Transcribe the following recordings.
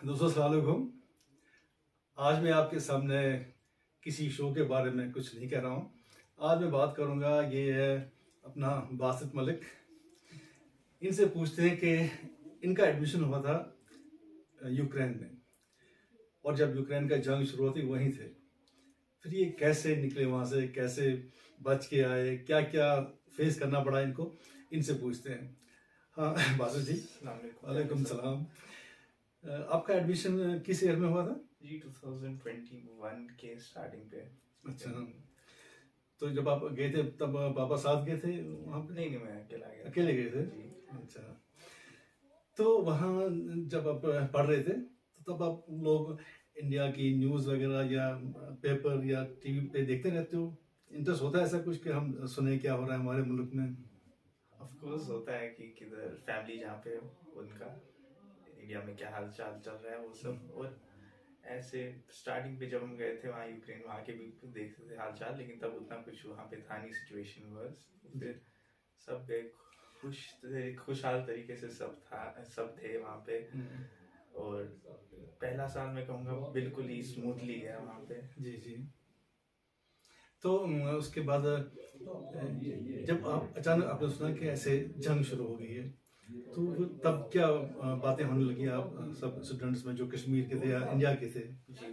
दोस्तों अस्सलाम वालेकुम। आज मैं आपके सामने किसी शो के बारे में कुछ नहीं कह रहा हूँ। आज मैं बात करूँगा, ये है अपना बासित मलिक। इनसे पूछते हैं कि इनका एडमिशन हुआ था यूक्रेन में, और जब यूक्रेन का जंग शुरू हुई वहीं थे। फिर ये कैसे निकले वहाँ से, कैसे बच के आए, क्या क्या फेस करना पड़ा इनको, इनसे पूछते हैं। हाँ बासित जी, वालेकुम सलाम। आपका एडमिशन किस ईयर में हुआ था? जी 2021 के स्टार्टिंग पे। अच्छा, तो जब आप गए थे तब पापा साथ गए थे वहाँ पे? नहीं, मैं अकेला गया। अकेले गए थे? जी। अच्छा, तो वहाँ जब आप पढ़ रहे थे तो तब आप लोग इंडिया की न्यूज़ वगैरह या पेपर या टीवी पे देखते रहते हो? इंटरेस्ट होता है ऐसा कुछ कि हम सुने क्या हो रहा है हमारे मुल्क में? ऑफ कोर्स होता है कि किधर फैमिली जहाँ पे उनका इंडिया में क्या हाल चाल चल रहा है वो सब। और ऐसे स्टार्टिंग पे जब हम गए थे वहाँ यूक्रेन, वहाँ के भी देखते थे हाल चाल, लेकिन तब उतना कुछ वहाँ पे था नहीं सिचुएशन वर्स। फिर सब खुशहाल तरीके से सब थे वहाँ पे। और पहला साल मैं कहूँगा बिल्कुल ही स्मूथली गया वहाँ पे। जी जी। तो उसके बाद जब आप अचानक आपने सुना कि ऐसे जंग शुरू हो गई है, तो तब क्या बातें होने लगी आप सब स्टूडेंट्स में जो कश्मीर के थे या इंडिया के थे? जी,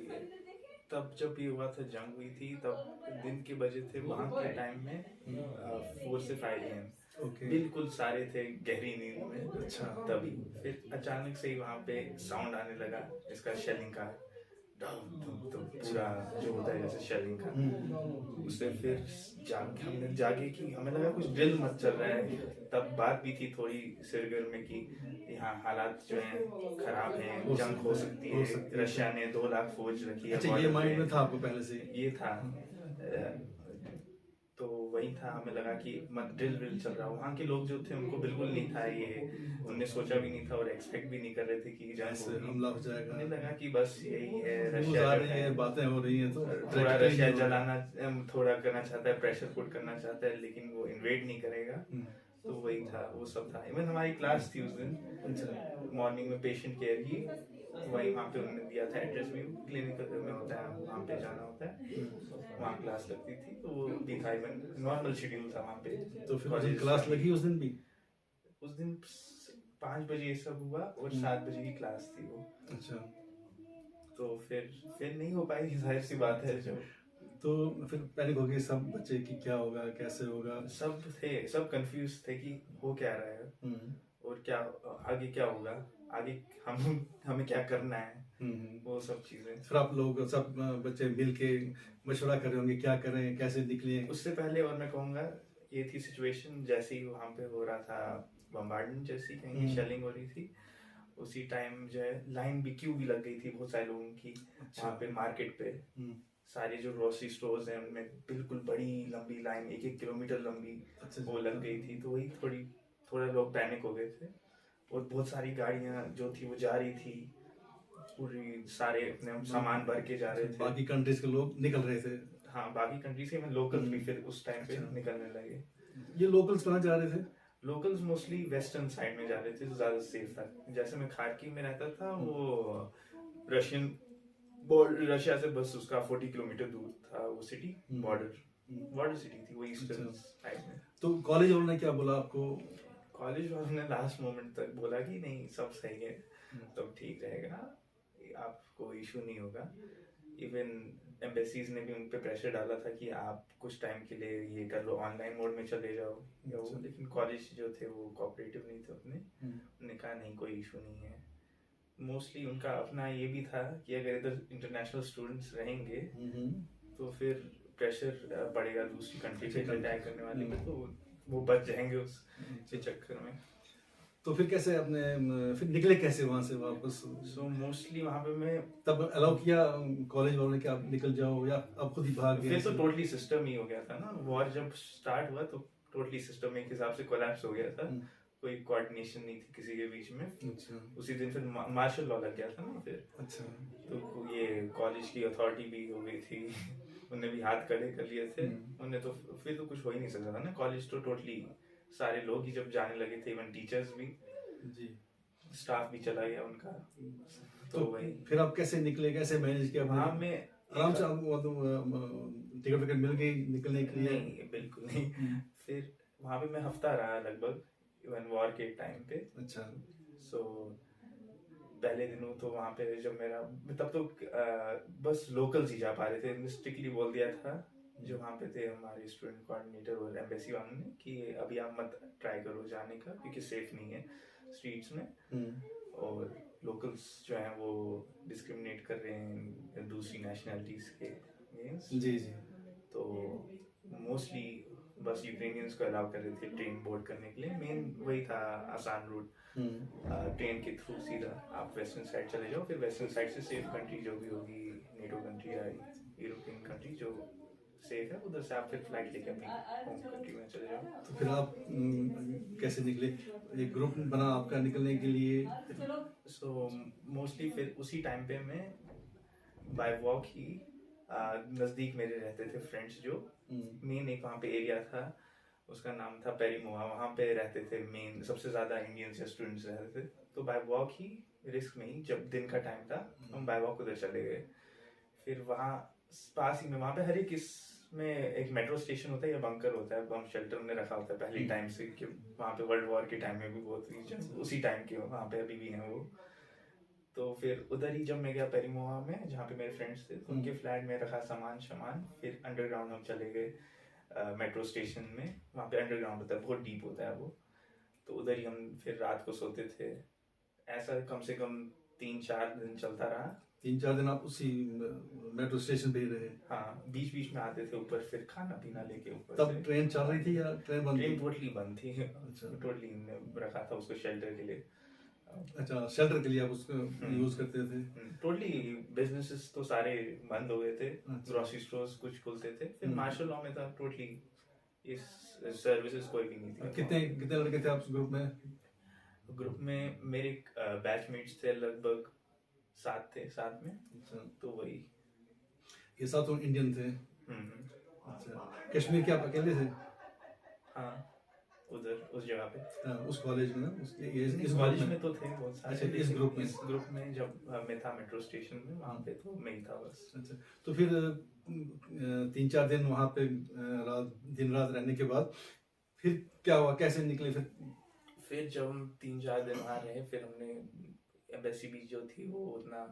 तब जब ये हुआ था, जंग हुई थी, तब दिन के बजे थे वहाँ के टाइम में 4 से 5 AM। ओके। बिल्कुल सारे थे गहरी नींद में। अच्छा। तभी फिर अचानक से ही वहाँ पे साउंड आने लगा इसका, शेलिंग का। तो पूरा जो होता है जैसे शेलिंग का, उससे फिर हमने जागे कि हमें लगा कुछ ड्रिल मत चल रहा है। तब बात भी थी थोड़ी सरगर्म की यहाँ हालात जो हैं खराब हैं, जंग हो सकती है, रशिया ने 2 लाख फौज रखी है। अच्छा, ये माइंड में था आपको पहले से? ये था। तो वही था, हमें लगा कि मत ड्रिल विल चल रहा। वहाँ के लोग जो थे उनको बिल्कुल नहीं था ये, उनने सोचा भी नहीं था और एक्सपेक्ट भी नहीं कर रहे थे कि ऐसे हमला हो जाएगा। उन्हें लगा कि बस यही है, न्यूज़ रशिया आ जो रही है, बातें हो रही हैं, तो थोड़ा रशिया जलाना, थोड़ा करना चाहता है, प्रेशर पुट करना चाहता है, लेकिन वो इन्वेड नहीं करेगा। तो वही था, वो सब था। इवन हमारी क्लास थी उस दिन मॉर्निंग में, पेशेंट केयर की। वही वहाँ पे उन्होंने दिया था एड्रेस भी, क्लिनिक में होता है, वहाँ पे जाना होता है, वहाँ क्लास लगती थी। तो वो भी था, इवन नॉर्मल शेड्यूल था वहाँ पे। तो फिर क्लास लगी उस दिन भी? उस दिन 5 बजे ये सब हुआ और 7 बजे की क्लास थी वो। अच्छा, तो फिर नहीं हो पाई, जाहिर सी बात है। जो तो फिर पैनिक हो गए सब बच्चे कि क्या होगा, कैसे होगा? सब कंफ्यूज थे कि हो क्या रहा है और क्या आगे क्या होगा, आगे हमें क्या करना है, वो सब चीजें। फिर आप लोग सब बच्चे मिल के मशवरा कर रहे होंगे क्या करें, कैसे निकलें? उससे पहले और मैं कहूँगा ये थी सिचुएशन, जैसे ही वहाँ पे हो रहा था बम्बार्डमेंट, जैसी कहीं शेलिंग हो रही थी, उसी टाइम जो है लाइन भी, क्यू भी लग गई थी बहुत सारे लोगों की। अच्छा। वहाँ पे मार्केट पे सारे जो ग्रोसरी स्टोर्स हैं उनमें बिल्कुल बड़ी लंबी लाइन, 1-1 किलोमीटर लंबी। अच्छा, वो लग गई थी। तो वही थोड़े लोग पैनिक हो गए थे और बहुत सारी गाड़ियाँ जो थी वो जा रही थी, पूरी सारे अपने सामान भर के जा रहे थे। बाकी कंट्रीज के लोग निकल रहे थे? हाँ, बाकी कंट्री से लोकल्स भी फिर उस टाइम पे निकलने लगे। ये लोकल्स कहाँ जा रहे थे? लोकल्स मोस्टली वेस्टर्न साइड में जा रहे थे, तो ज्यादा सेफ था। जैसे मैं खार्किव में रहता था, वो रशिया से बस उसका 40 किलोमीटर दूर था वो सिटी, बॉर्डर सिटी थी वो, ईस्टर्न साइड में। तो कॉलेज वालों ने क्या बोला आपको? कॉलेज वालों ने लास्ट मोमेंट तक बोला कि नहीं, सब सही है, तब ठीक रहेगा, आपको इशू नहीं होगा। इवन एम्बेसीज ने भी उन पे प्रेशर डाला था कि आप कुछ टाइम के लिए ये कर लो, ऑनलाइन मोड में चले जाओ या वो। लेकिन कॉलेज जो थे वो कोऑपरेटिव नहीं थे उन्होंने कहा नहीं, कोई इशू नहीं है। मोस्टली उनका अपना ये भी था कि अगर इधर इंटरनेशनल स्टूडेंट्स रहेंगे तो फिर प्रेशर पड़ेगा दूसरी कंट्री पे अटैक करने वाले में, तो वो बच जाएंगे उस चक्कर में। तो फिर कैसे अपने फिर निकले कैसे वहां से वापस? सो मोस्टली वहाँ पे मैं तब अलाउ किया कॉलेज वालों ने कि आप निकल जाओ, या आप खुद ही भाग गए? फिर तो टोटली सिस्टम ही हो गया था ना, वॉर जब स्टार्ट हुआ तो टोटली सिस्टम एक हिसाब से कोलैप्स हो गया था। कोई कोऑर्डिनेशन नहीं थी किसी के बीच में। अच्छा। उसी दिन फिर मार्शल लॉ लग गया था ना फिर। अच्छा। तो ये कॉलेज की अथॉरिटी भी हो गई थी उनने भी हाथ खड़े कर लिए थे। उनने तो फिर तो कुछ हो ही नहीं सकता था ना, कॉलेज तो टोटली सारे लोग ही जब जाने लगे थे, इवन टीचर्स भी। जी। स्टाफ भी चला गया उनका। तो तो वही फिर आप कैसे निकले, कैसे मैनेज किया वहाँ आपने? में आराम से आपको टिकट विकट मिल गई निकलने के लिए? नहीं, बिल्कुल नहीं। फिर वहाँ पे मैं हफ्ता रहा लगभग, इवन वॉर के टाइम पे। अच्छा। सो पहले दिनों तो वहाँ पे जब मेरा, तब तो बस लोकल्स ही जा पा रहे थे। स्ट्रिक्टली बोल दिया था जो वहाँ पे थे हमारे स्टूडेंट कोऑर्डिनेटर और एम्बेसी वालों ने कि अभी आप मत ट्राई करो जाने का, क्योंकि सेफ नहीं है स्ट्रीट्स में, और लोकल्स जो हैं वो डिस्क्रिमिनेट कर रहे हैं दूसरी नेशनलिटीज़ के अगेंस्ट। जी जी। तो मोस्टली बस यूक्रेनियंस को अलाउ कर रहे थे ट्रेन बोर्ड करने के लिए। मेन वही था आसान रूट, ट्रेन के थ्रू सीधा आप वेस्टर्न साइड चले जाओ, फिर वेस्टर्न साइड से सेफ कंट्री जो भी होगी, नेटो कंट्री या यूरोपियन कंट्री जो सेफ है, उधर से आप फिर फ्लाइट लेके अपनी होम कंट्री में चले जाओ। तो फिर आप कैसे निकले? एक ग्रुप बना आपका निकलने के लिए? सो मोस्टली फिर उसी टाइम पे मैं बाय वॉक ही, नज़दीक मेरे रहते थे फ्रेंड्स जो मेन, एक वहाँ पे एरिया था उसका नाम था पेरीमोआ, वहाँ पे रहते थे मेन सबसे ज़्यादा इंडियंस या स्टूडेंट्स रहते थे। तो बाय वॉक ही, रिस्क में ही, जब दिन का टाइम था हम बाय वॉक उधर चले गए। फिर वहाँ पास ही में, वहाँ पे हर एक इसमें एक मेट्रो स्टेशन होता है या बंकर होता है, बम शेल्टर में रखा होता है पहले टाइम से, कि वहाँ पे वर्ल्ड वॉर के टाइम में भी बहुत उसी टाइम के वहाँ पे अभी भी हैं वो। तो फिर उधर ही जब मैं गया पेरीमोआ में जहाँ पे मेरे फ्रेंड्स थे, तो उनके फ्लैट में रखा सामान, फिर अंडरग्राउंड हम चले गए मेट्रो स्टेशन में। वहाँ पे अंडरग्राउंड होता है, बहुत डीप होता है वो। तो उधर ही हम फिर रात को सोते थे। ऐसा कम से कम 3-4 दिन चलता रहा। 3-4 दिन आप उसी मेट्रो स्टेशन पे ही रहे? हाँ, बीच बीच में आते थे ऊपर, फिर खाना पीना लेके ऊपर। तब ट्रेन चल रही थी या ट्रेन बंद? ट्रेन टोटली बंद थी। अच्छा। टोटली रखा था उसको शेल्टर के लिए। अच्छा, शेल्टर के लिए आप उसको यूज करते थे? टोटली बिजनेसेस तो सारे बंद हो गए थे, ग्रोसरी स्टोर्स कुछ खुलते थे। फिर मार्शल लॉ में था टोटली, इस सर्विसेज कोई भी नहीं थी। कितने लड़के थे आप ग्रुप में? ग्रुप में मेरे बैचमेट्स थे लगभग 7 थे साथ में। अच्छा। तो वही ये 7 इंडियन थे? अच्छा। कश्मीर के आप अकेले थे? हाँ, उधर उस जगह पे। उस कॉलेज में ना, इस कॉलेज में तो थे बहुत सारे। अच्छा, इस ग्रुप में जब मैं था मेट्रो स्टेशन में, वहाँ पे तो मैं ही था बस। अच्छा, तो फिर 3-4 दिन वहाँ पे दिन रात रहने के बाद फिर क्या हुआ, कैसे निकले फिर जब हम 3-4 दिन वहाँ रहे, फिर हमने एम्बेसी भी जो थी वो उतना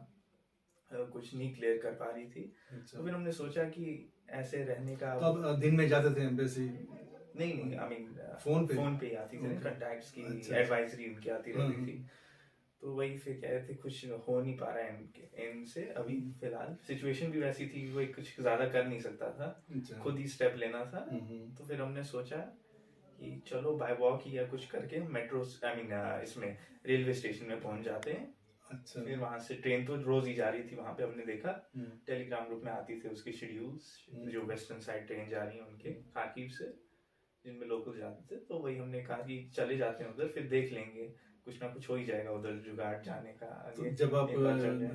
कुछ नहीं क्लियर कर पा रही थी। अच्छा। तो फिर हमने सोचा कि ऐसे रहने का। तो अब दिन में जाते थे एम्बेसी? नहीं, आई मीन फोन पे आती थी कॉन्टैक्ट्स की। अच्छा। एडवाइजरी उनकी आती रहती थी। तो वही फिर कह रहे थे कुछ हो नहीं पा रहा है इनसे अभी फिलहाल। सिचुएशन भी वैसी थी, वही कुछ ज्यादा कर नहीं सकता था। अच्छा। खुद ही स्टेप लेना था। तो फिर हमने सोचा कि चलो बाय वॉक ही या कुछ करके मेट्रो, आई मीन इसमें रेलवे स्टेशन में पहुंच जाते हैं। अच्छा। फिर वहां से ट्रेन तो रोज ही जा रही थी वहां पे, हमने देखा टेलीग्राम ग्रुप में आती थी उसके शेड्यूल्स, जो वेस्टर्न साइड ट्रेन जा रही है उनके खाकीव से, जिनमें लोकल जाते थे। तो वही हमने कहा कि चले जाते हैं उधर, फिर देख लेंगे, कुछ ना कुछ हो ही जाएगा उधर जुगाड़ जाने का। तो जब आप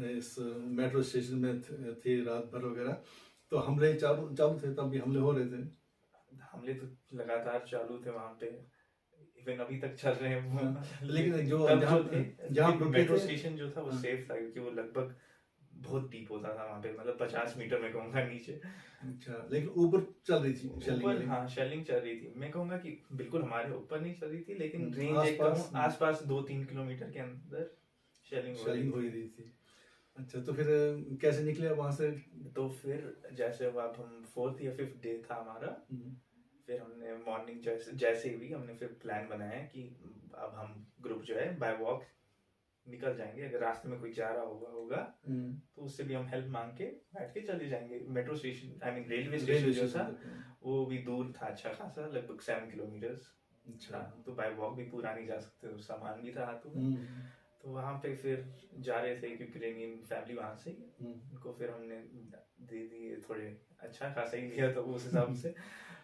इस मेट्रो स्टेशन में थे रात भर वगैरह, तो हमले चालू थे, तब भी हमले हो रहे थे? हमले तो लगातार चालू थे वहां पे, इवन अभी तक चल रहे हैं। लेकिन जो जहाँ मेट्रो स्टेशन जो था वो सेफ था, क्योंकि वो लगभग बहुत डीप होता था वहाँ पे, मतलब 50 मीटर में कहूँगा नीचे। अच्छा, लेकिन ऊपर चल रही थी शेलिंग? हाँ, शेलिंग चल रही थी। मैं कहूँगा कि बिल्कुल हमारे ऊपर नहीं चल रही थी, लेकिन रेंज आसपास 2-3 किलोमीटर के अंदर शेलिंग हो रही थी। अच्छा, तो फिर कैसे निकले वहाँ से? तो फिर जैसे अब हम 4th या 5th डे था हमारा, फिर हमने मॉर्निंग जैसे ही हमने फिर प्लान बनाया कि अब हम ग्रुप जो है बाय वॉक निकल जाएंगे। अगर रास्ते में कोई जा रहा होगा तो उससे भी हम हेल्प मांग के बैठ के चले जाएंगे। Metro station, I mean railway station जो था वो भी दूर था अच्छा खासा, लगभग 7 किलोमीटर। अच्छा, तो बाय वॉक भी पूरा नहीं जा सकते, तो सामान भी था हाथों में। तो वहाँ पे फिर जा रहे थे यूक्रेनियन फैमिली वहाँ से, उनको फिर हमने दे दिए थोड़े, अच्छा खासा ही लिया तो उस हिसाब से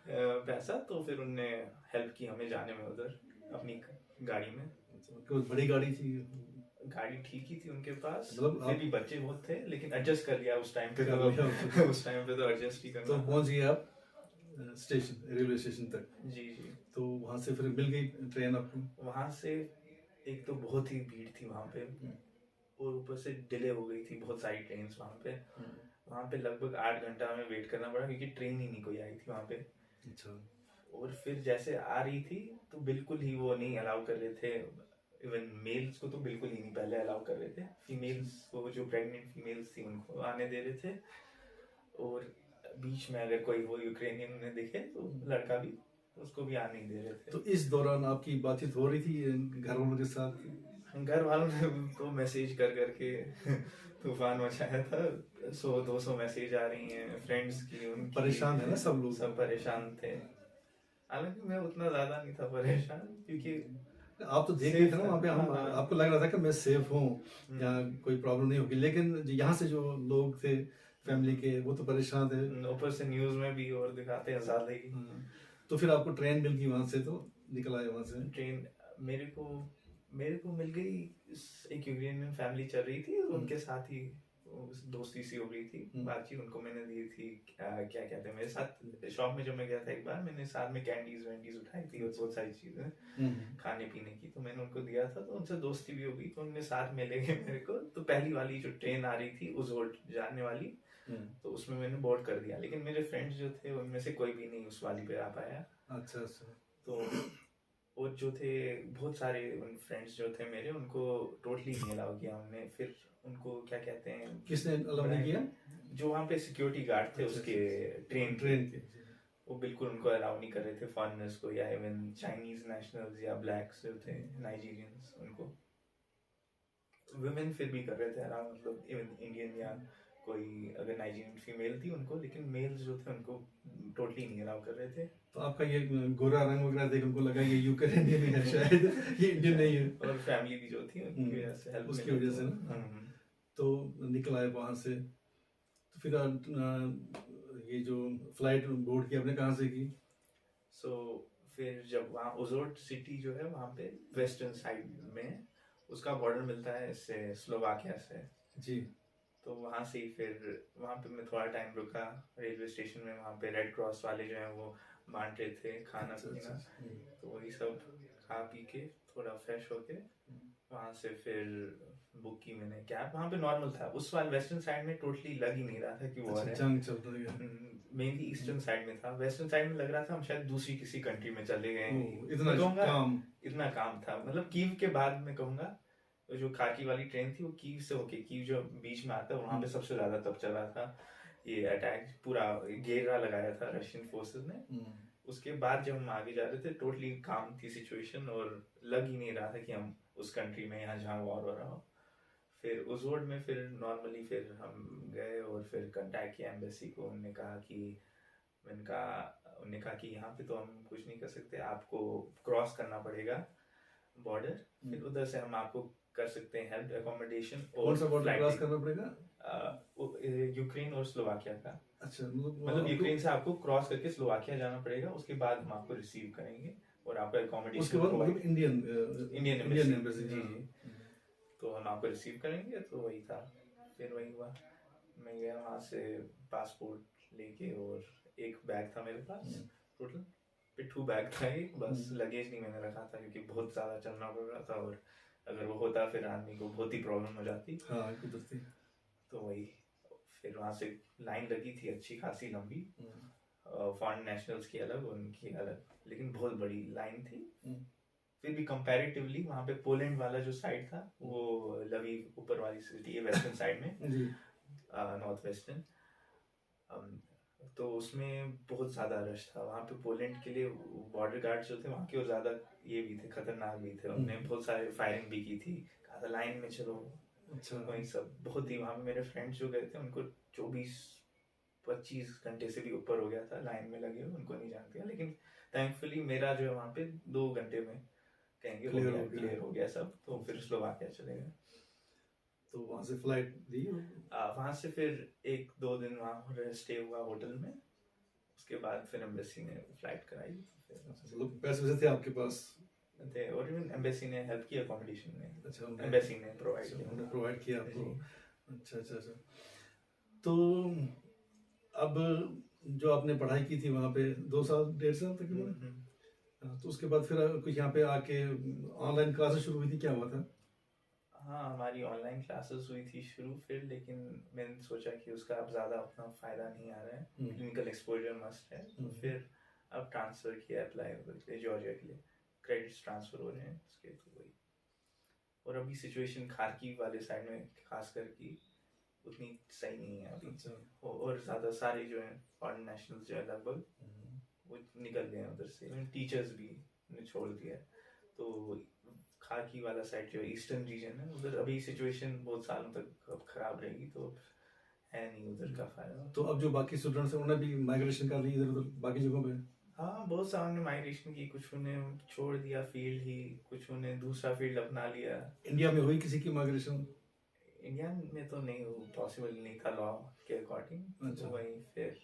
पैसा। तो फिर उनने हेल्प की हमें जाने में उधर अपनी गाड़ी में। कोई बड़ी गाड़ी थी? गाड़ी ठीक ही थी उनके पास, फिर भी बच्चे बहुत थे, लेकिन एडजस्ट कर लिया उस टाइम पे। उस टाइम पे तो एडजस्ट ही करना। तो पहुंच गए आप स्टेशन, रेलवे स्टेशन तक? जी। तो वहां से फिर मिल गई ट्रेन आपको? वहां से एक तो बहुत ही भीड़ थी वहाँ पे, और ऊपर से डिले हो गई थी बहुत सारी ट्रेन वहाँ पे। वहाँ पे लगभग 8 घंटा हमें वेट करना पड़ा क्योंकि ट्रेन ही नहीं कोई आई थी वहाँ पे। अच्छा। और फिर जैसे आ रही थी तो बिल्कुल ही वो नहीं अलाउ कर रहे थे, इवन मेल्स को तो बिल्कुल ही नहीं पहले अलाउ कर रहे थे, फीमेल्स को जो प्रेग्नेंट फीमेल्स थी उनको आने दे रहे थे। और बीच में अगर कोई वो यूक्रेनियन ने दिखे तो लड़का भी, उसको भी आने नहीं दे रहे थे। तो इस दौरान आपकी बातचीत हो रही थी घर वालों के साथ? घर वालों ने तो मैसेज कर करके तूफान मचाया था। 100-200 मैसेज आ रही हैं फ्रेंड्स की, उनकी। परेशान है ना सब लोग? सब परेशान थे, हालांकि मैं उतना ज्यादा नहीं था परेशान क्योंकि आप तो देख रहे थे ना वहाँ पे, हम हाँ। आपको लग रहा था कि मैं सेफ हूँ या कोई प्रॉब्लम नहीं होगी, लेकिन यहाँ से जो लोग थे फैमिली के वो तो परेशान थे। ऊपर से न्यूज में भी और दिखाते हैं ज्यादा ही। तो फिर आपको ट्रेन मिल गई वहाँ से, तो निकल आए वहाँ से? ट्रेन मेरे को मिल गई, एक यूक्रेनियन फैमिली चल रही थी, उनके साथ ही दोस्ती सी हो गई थी, बातचीत उनको मैंने दी थी। क्या कहते हैं, मेरे साथ शॉप में जब मैं गया था एक बार, मैंने साथ में कैंडीज वैंडीज उठाई थी और बहुत सारी चीजें खाने पीने की, तो मैंने उनको दिया था, तो उनसे दोस्ती भी हो गई, तो उनमें साथ में ले गए मेरे को। तो पहली वाली जो ट्रेन आ रही थी उजोड जाने वाली, तो उसमें मैंने बोर्ड कर दिया, लेकिन मेरे फ्रेंड्स जो थे उनमें से कोई भी नहीं उस वाली पे आ पाया। अच्छा अच्छा। तो और जो थे बहुत सारे उन फ्रेंड्स जो थे मेरे, उनको टोटली नहीं अलाउ किया हमने। फिर उनको क्या कहते हैं, किसने अलाउ नहीं किया? जो वहाँ पे सिक्योरिटी गार्ड थे उसके ट्रेन के, वो बिल्कुल उनको अलाउ नहीं कर रहे थे फॉरेनर्स को, या इवन चाइनीज नेशनल्स या ब्लैक्स जो थे, नाइजीरियंस, उनको। वुमेन फिर भी कर रहे थे अलाउ, मतलब इवन इंडियन या कोई अगर नाइजीरियन फीमेल थी उनको, लेकिन मेल्स जो थे उनको टोटली नहीं अलाउ कर रहे थे। तो आपका ये गोरा रंग वगैरह देख उनको लगा ये यूक्रेनियन है शायद, ये इंडियन नहीं है। और फैमिली भी जो थी उनकी वजह से हेल्प, उसकी वजह से ना। तो निकल आए वहाँ से। तो फिर ये जो फ्लाइट बोर्ड की आपने कहाँ से की? सो फिर जब वहाँ ओजोर्ड सिटी जो है वहाँ पे वेस्टर्न साइड में, उसका बॉर्डर मिलता है इससे स्लोवाकिया से जी। तो वहाँ से ही फिर वहाँ पे मैं थोड़ा टाइम रुका रेलवे स्टेशन में। वहाँ पे रेड क्रॉस वाले जो हैं वो बांट रहे थे खाना पीना, तो वही सब खा पी के थोड़ा फ्रेश होके वहाँ से फिर बुक की मैंने कैब। वहाँ पे नॉर्मल था, उस वाले वेस्टर्न साइड में टोटली लग ही नहीं रहा था कि वो है, जंग चल रही है। मेनली ईस्टर्न साइड में था, वेस्टर्न साइड में लग रहा था हम शायद दूसरी किसी कंट्री में चले गए। इतना काम था, मतलब कीव के बाद मैं कहूँगा तो जो खाकी वाली ट्रेन थी वो कीव से होके, कीव जो बीच में आता है वहाँ पे सबसे ज्यादा तब चल रहा था ये अटैक, पूरा घेरा लगाया था रशियन फोर्सेस ने। उसके बाद जब हम आगे जा रहे थे टोटली काम थी सिचुएशन, और लग ही नहीं रहा था कि हम उस कंट्री में यहाँ जहाँ वॉर हो रहा हो। फिर उस रोड में फिर नॉर्मली फिर हम गए और फिर कांटेक्ट किया एम्बेसी को। उन्होंने कहा कि यहाँ पे तो हम कुछ नहीं कर सकते, आपको क्रॉस करना पड़ेगा बॉर्डर, फिर उधर से हम आपको कर सकते हैं हेल्प, अकोमोडेशन। कौन सा बॉर्डर क्रॉस करना पड़ेगा? यूक्रेन और स्लोवाकिया का। अच्छा, मतलब यूक्रेन से आपको क्रॉस करके स्लोवाकिया जाना पड़ेगा, उसके बाद हम आपको रिसीव करेंगे और आपको अकोमोडेशन, उसके बाद मतलब इंडियन एम्बेसी जी। तो हम आपको रिसीव करेंगे, तो वही था। फिर वही हुआ, मैं गया वहाँ से पासपोर्ट लेके, और एक बैग था मेरे पास, टोटल पिट्ठू बैग था एक, बस लगेज नहीं मैंने रखा था क्योंकि बहुत ज़्यादा चलना पड़ रहा था, और अगर वो होता फिर आदमी को बहुत ही प्रॉब्लम हो जाती। हाँ, तो वही फिर वहाँ से लाइन लगी थी अच्छी खासी लंबी, फॉरेन नेशनल्स की अलग उनकी अलग, लेकिन बहुत बड़ी लाइन थी। फिर भी कंपैरेटिवली वहाँ पे पोलैंड वाला जो साइड था, वो लवीव ऊपर वाली सिटी है वेस्टर्न साइड में, नॉर्थ वेस्टर्न, तो उसमें बहुत ज़्यादा रश था। वहाँ पे पोलैंड के लिए बॉर्डर गार्ड जो थे वहाँ के, वो ज़्यादा ये भी थे, खतरनाक भी थे, उन्होंने बहुत सारे फायरिंग भी की थी, कहा था लाइन में चलो। अच्छा। वही सब बहुत ही, वहाँ पे मेरे फ्रेंड्स जो गए थे उनको 24-25 घंटे से भी ऊपर हो गया था लाइन में लगे हुए, उनको नहीं जानते हैं, लेकिन थैंकफुली मेरा जो है वहाँ पे 2 घंटे में कहेंगे क्लियर हो गया सब। तो फिर स्लोवाकिया चले गए। तो वहाँ से फ्लाइट ली? वहाँ से फिर 1-2 दिन वहाँ स्टे हुआ होटल में, उसके बाद फिर एम्बेसी ने फ्लाइट कराई। मतलब पैसे थे आपके पास थे, और इवन एम्बेसी ने हेल्प की अकोमोडेशन में। अच्छा, एम्बेसी ने प्रोवाइड किया आपको। अच्छा। तो अब जो आपने पढ़ाई की थी वहाँ पे 2 साल 1.5 साल तक, तो उसके बाद फिर कुछ यहाँ पे आके ऑनलाइन क्लासेस शुरू हुई थी, क्या हुआ था? हाँ, हमारी ऑनलाइन क्लासेस हुई थी शुरू फिर, लेकिन मैंने सोचा कि उसका अब ज़्यादा अपना फ़ायदा नहीं आ रहा है, क्लिनिकल एक्सपोजर मस्ट है, तो फिर अब ट्रांसफ़र किया अप्लाई करके जॉर्जिया के लिए, क्रेडिट्स ट्रांसफ़र हो रहे हैं उसके, तो वही। और अभी सिचुएशन खारकीव वाले साइड में खासकर की उतनी सही नहीं है अभी। अच्छा। और ज़्यादा सारे जो हैं फॉरेन नेशनल्स जो है लगभग वो निकल गए हैं उधर से, टीचर्स भी ने छोड़ दिया है, तो खाकी वाला साइड जो ईस्टर्न रीजन है उधर अभी सिचुएशन बहुत सालों तक अब खराब रहेगी, तो है नहीं उधर का फायदा। तो अब जो बाकी स्टूडेंट्स हैं उन्हें भी माइग्रेशन कर ली इधर उधर बाकी जगहों पे? हाँ, बहुत सारों ने माइग्रेशन की, कुछ ने छोड़ दिया फील्ड ही, कुछ ने दूसरा फील्ड अपना लिया। इंडिया में हुई किसी की माइग्रेशन? इंडिया में तो नहीं पॉसिबल नहीं था लॉ के अकॉर्डिंग। अच्छा। तो वहीं फिर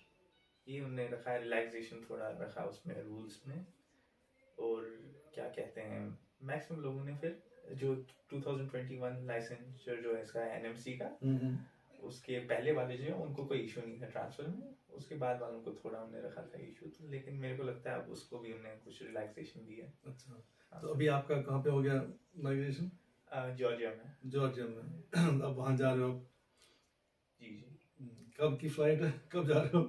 ये उन्होंने रखा है, रिलैक्सेशन थोड़ा रखा उसमें रूल्स में, और क्या कहते हैं मैक्सिमम लोगों ने फिर जो 2021 लाइसेंस जो है इसका एनएमसी का, उसके पहले वाले जो है उनको कोई इशू नहीं था ट्रांसफर में, उसके बाद वालों को थोड़ा उन्हें रखा था इशू, तो लेकिन मेरे को लगता है अब उसको भी उन्हें कुछ रिलैक्सेशन दी है। अच्छा, तो अभी आपका कहाँ पे हो गया माइग्रेशन? जॉर्जिया में। जॉर्जिया में। अब वहाँ जा रहे हो? जी जी। कब की फ्लाइट है, कब जा रहे हो?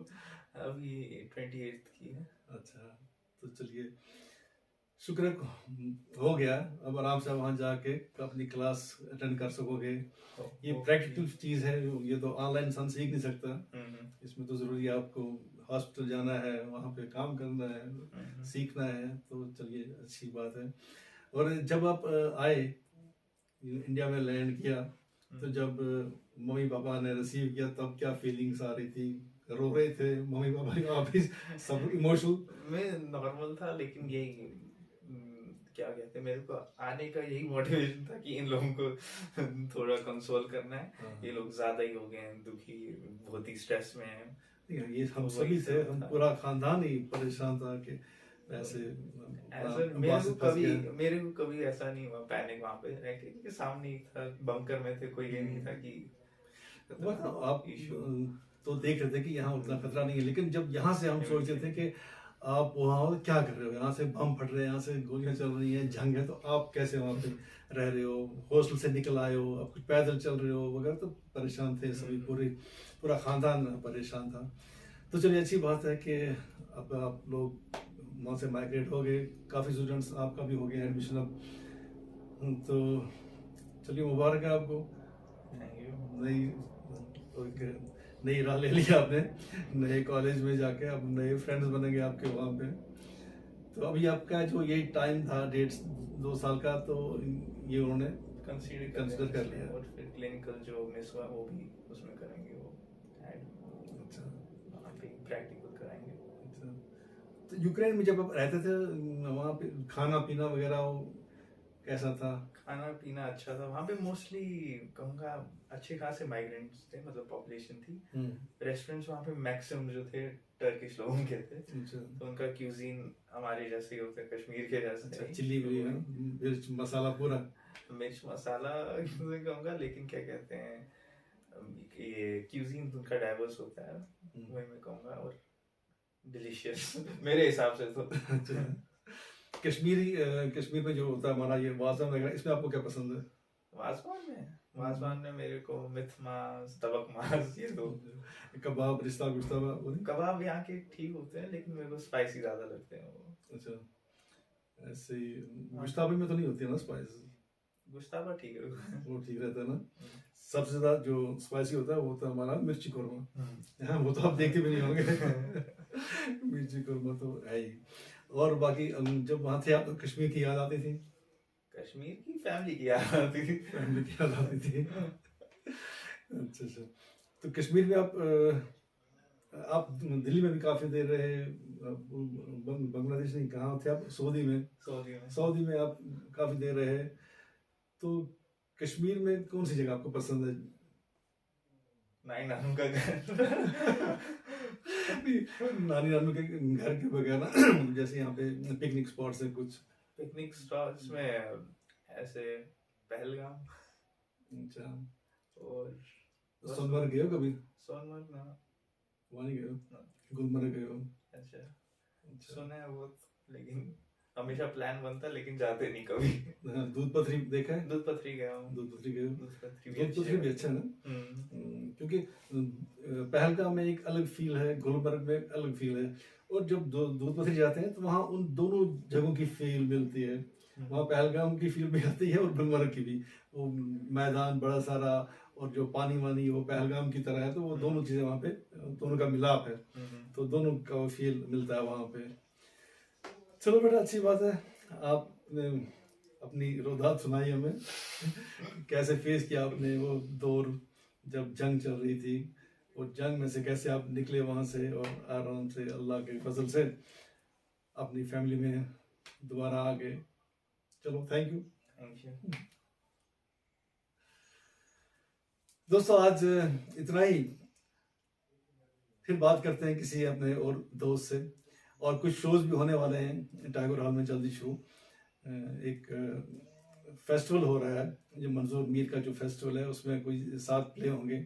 अभी 28 की है। अच्छा, तो चलिए शुक्र है, हो गया। अब आराम से वहाँ जाके अपनी क्लास अटेंड कर सकोगे। ये प्रैक्टिकल चीज़ है, ये तो ऑनलाइन इंसान सीख नहीं सकता। इसमें तो ज़रूरी है आपको हॉस्पिटल जाना है, वहाँ पे काम करना है, सीखना है, तो चलिए अच्छी बात है। और जब आप आए इंडिया में लैंड किया, तो जब मम्मी पापा ने रिसीव किया तब क्या फीलिंग्स आ रही थी? रो रहे थे मम्मी पापा? आप भी सब इमोशनल? मैं नॉर्मल था, लेकिन यही क्या कहते हैं, मेरे को आने का यही मोटिवेशन था कि इन लोगों को थोड़ा कंसोल करना है। ये लोग ज्यादा ही हो गए हैं दुखी, बहुत ही स्ट्रेस में हैं। ये हम तो सभी थे, हम था। पूरा खानदान ही परेशान था कि ऐसे मेरे को कभी ऐसा नहीं हुआ पैनिक वहां पे रह के, क्योंकि सामने ही था, बंकर में थे, कोई ये नहीं था कि आप तो देख रहे थे कि यहाँ उतना खतरा नहीं है, लेकिन जब यहाँ से हम सोचते थे कि आप वहाँ क्या कर रहे हो, यहाँ से बम फट रहे हैं, यहाँ से गोलियां चल रही हैं, जंग है, तो आप कैसे वहाँ पे रह रहे हो? हॉस्टल से निकल आए हो, अब कुछ पैदल चल रहे हो वगैरह, तो परेशान थे सभी, पूरा खानदान परेशान था। तो चलिए अच्छी बात है कि अब आप लोग वहाँ से माइग्रेट हो गए, काफ़ी स्टूडेंट्स आपका भी हो गया एडमिशन अब, तो चलिए मुबारक है आपको। नई राह ले लिया आपने, नए कॉलेज में जाके अब नए फ्रेंड्स बनेंगे आपके वहाँ पे। तो अभी आपका जो ये टाइम था 1.5-2 साल का, तो ये उन्होंने कंसिडर कर लिया, और फिर क्लिनिकल जो मिस हुआ वो भी उसमें करेंगे, वो अच्छा वहाँ पे प्रैक्टिकल कराएंगे। अच्छा, तो यूक्रेन में जब आप रहते थे वहाँ पे खाना पीना वगैरह कैसा था? खाना पीना अच्छा था वहाँ पे, मोस्टली कहूँगा अच्छे खासे माइग्रेंट्स थे, मतलब पॉपुलेशन थी। रेस्टोरेंट्स वहाँ पे मैक्सिमम जो थे टर्किश लोगों के थे, तो उनका क्यूजीन हमारे जैसे ही होते हैं, कश्मीर के जैसे। अच्छा, चिल्ली भी है, मिर्च मसाला पूरा? मिर्च मसाला कहूँगा, लेकिन क्या कहते हैं ये क्यूजीन उनका डाइवर्स होता है, वही मैं कहूँगा, और डिलीशियस मेरे हिसाब से तो। कश्मीर में जो होता है हमारा ये वाज़वान वगैरह, इसमें आपको क्या पसंद है? वाज़वान में मेरे को मिथ मांस, तबक मांस, ये दो। कबाब, रिश्ता गुश्ताबा? कबाब यहाँ के ठीक होते हैं, लेकिन मेरे को स्पाइसी ज्यादा लगते हैं वो। अच्छा, ऐसे ही गुश्ताबे में तो नहीं होती है ना स्पाइस? गुश्ताबा ठीक है, वो ठीक रहता है ना। सबसे ज्यादा जो स्पाइसी होता है वो होता है हमारा मिर्ची कौरमा। हाँ, वो तो आप देखते भी नहीं होंगे। मिर्ची कौरमा तो है ही। और बाकी जब वहाँ थे आप, कश्मीर की याद आती थी? कश्मीर की फैमिली की याद आती थी। फैमिली की याद आती थी। अच्छा अच्छा, तो कश्मीर में आप दिल्ली में भी काफी देर रहे, बांग्लादेश नहीं, कहाँ थे आप? सऊदी में आप काफी देर रहे, तो कश्मीर में कौन सी जगह आपको पसंद है? नानी नानू का घर। नानी नानू के घर के बगैर ना, जैसे यहाँ पे पिकनिक स्पॉट्स है कुछ? पिकनिक स्पॉट्स में ऐसे पहलगाम। अच्छा, और सोनमर्ग गए हो कभी? सोनमर्ग ना, वहाँ नहीं गए हो? गुलमर्ग गए हो? अच्छा सुना है वो, लेकिन हमेशा प्लान बनता लेकिन जाते नहीं कभी। दूध पथरी देखा है? दूध पथरी गया हूँ। दूध पथरी गए हो? दूध पथरी दूध पथरी भी अच्छा है ना? क्योंकि पहलगाम में एक अलग फील है, गुलमर्ग में एक अलग फील है, और जब दूध पथरी जाते हैं तो वहाँ उन दोनों जगहों की फील मिलती है। वहाँ पहलगाम की फील भी आती है और गुलमर्ग की भी। वो मैदान बड़ा सारा और जो पानी वानी वो पहलगाम की तरह है, तो वो दोनों चीज़ें वहाँ पे, दोनों का मिलाप है, तो दोनों का फील मिलता है वहाँ पे। चलो बेटा, अच्छी बात है, आपने अपनी रोदात सुनाई हमें। कैसे फेस किया आपने वो दौर जब जंग चल रही थी, वो जंग में से कैसे आप निकले वहाँ से और आराम से अल्लाह के फजल से अपनी फैमिली में दोबारा आ गए। चलो, थैंक यू। दोस्तों, आज इतना ही। फिर बात करते हैं किसी अपने और दोस्त से, और कुछ शोज भी होने वाले हैं टाइगर हॉल में जल्दी शो। एक फेस्टिवल हो रहा है, जो मंजूर मीर का जो फेस्टिवल है, उसमें कोई 7 प्ले होंगे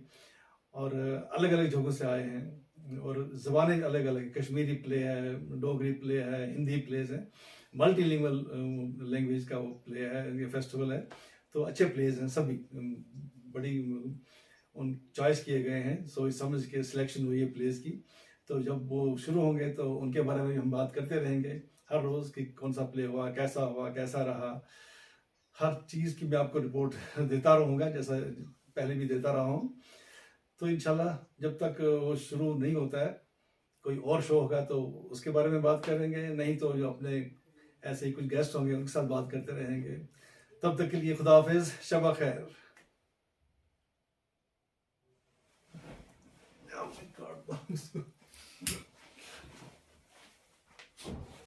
और अलग अलग जगहों से आए हैं और ज़बानें अलग अलग, कश्मीरी प्ले है, डोगरी प्ले है, हिंदी प्लेस है, मल्टीलिंगुअल लैंग्वेज का वो प्ले है, ये फेस्टिवल है। तो अच्छे प्लेस हैं सभी, बड़ी उन चॉइस किए गए हैं, सोच समझ के सिलेक्शन हुई है प्लेस की। तो जब वो शुरू होंगे तो उनके बारे में हम बात करते रहेंगे हर रोज़ कि कौन सा प्ले हुआ, कैसा रहा। हर चीज़ की मैं आपको रिपोर्ट देता रहूँगा, जैसा पहले भी देता रहा हूँ। तो इंशाल्लाह जब तक वो शुरू नहीं होता है, कोई और शो होगा तो उसके बारे में बात करेंगे, नहीं तो जो अपने ऐसे ही कुछ गेस्ट होंगे उनके साथ बात करते रहेंगे। तब तक के लिए खुदा हाफिज़, शब खैर।